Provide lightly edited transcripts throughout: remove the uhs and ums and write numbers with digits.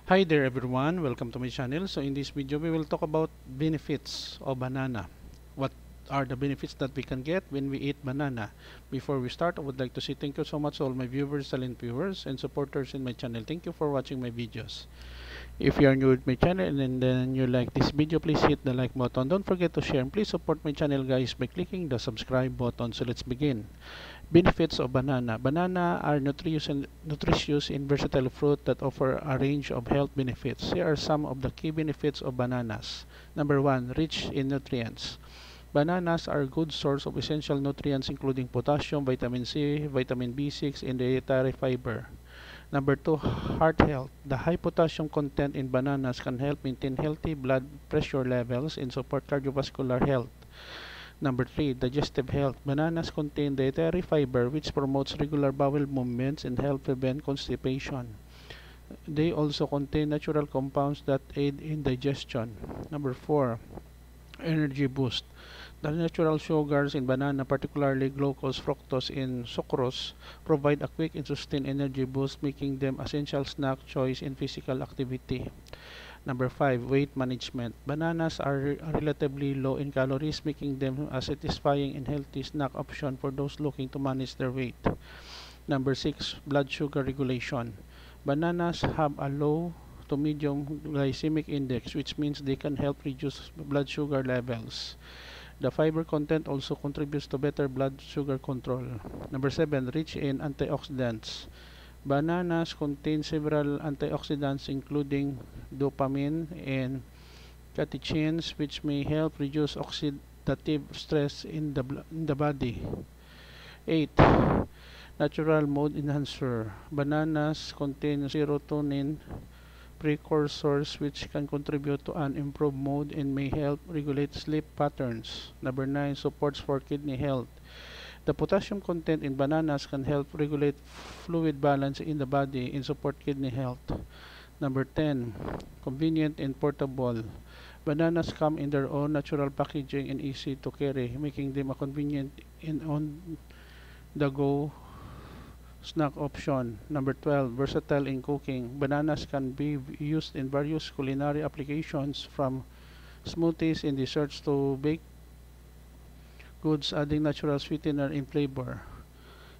Hi there everyone, welcome to my channel. So in this video we will talk about benefits of banana. What are the benefits that we can get when we eat banana? Before we start, I would like to say thank you so much to all my viewers, silent viewers and supporters in my channel. Thank you for watching my videos. If you are new with my channel and then you like this video, please hit the like button. Don't forget to share and please support my channel guys by clicking the subscribe button. So let's begin. Benefits of banana. Banana are nutritious and versatile fruit that offer a range of health benefits. Here are some of the key benefits of bananas. Number 1, rich in nutrients. Bananas are a good source of essential nutrients including potassium, vitamin C, vitamin B6, and dietary fiber. Number 2, heart health. The high potassium content in bananas can help maintain healthy blood pressure levels and support cardiovascular health. Number 3, digestive health. Bananas contain dietary fiber which promotes regular bowel movements and help prevent constipation. They also contain natural compounds that aid in digestion. Number 4, energy boost. The natural sugars in banana, particularly glucose, fructose, and sucrose, provide a quick and sustained energy boost, making them essential snack choice in physical activity. Number 5, weight management. Bananas are relatively low in calories, making them a satisfying and healthy snack option for those looking to manage their weight. Number 6, blood sugar regulation. Bananas have a low to medium glycemic index, which means they can help reduce blood sugar levels. The fiber content also contributes to better blood sugar control. Number 7, rich in antioxidants. Bananas contain several antioxidants including dopamine and catechins which may help reduce oxidative stress in the body. 8. Natural mood enhancer. Bananas contain serotonin precursors which can contribute to an improved mood and may help regulate sleep patterns. Number 9, supports for kidney health. The potassium content in bananas can help regulate fluid balance in the body and support kidney health. Number 10, convenient and portable. Bananas come in their own natural packaging and easy to carry, making them a convenient and on-the-go snack option. Number 12, versatile in cooking. Bananas can be used in various culinary applications from smoothies and desserts to baked goods, adding natural sweetener and flavor.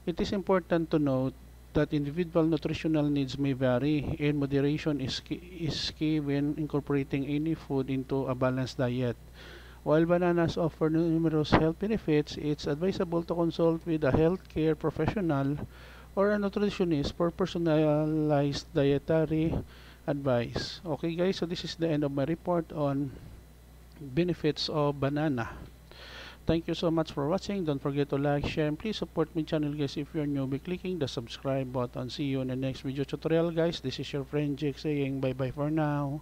It is important to note that individual nutritional needs may vary and moderation is key when incorporating any food into a balanced diet. While bananas offer numerous health benefits, it's advisable to consult with a healthcare professional or a nutritionist for personalized dietary advice. Okay guys, so this is the end of my report on benefits of banana. Thank you so much for watching. Don't forget to like, share, and please support my channel guys if you're new by clicking the subscribe button. See you in the next video tutorial guys. This is your friend Jake saying bye bye for now.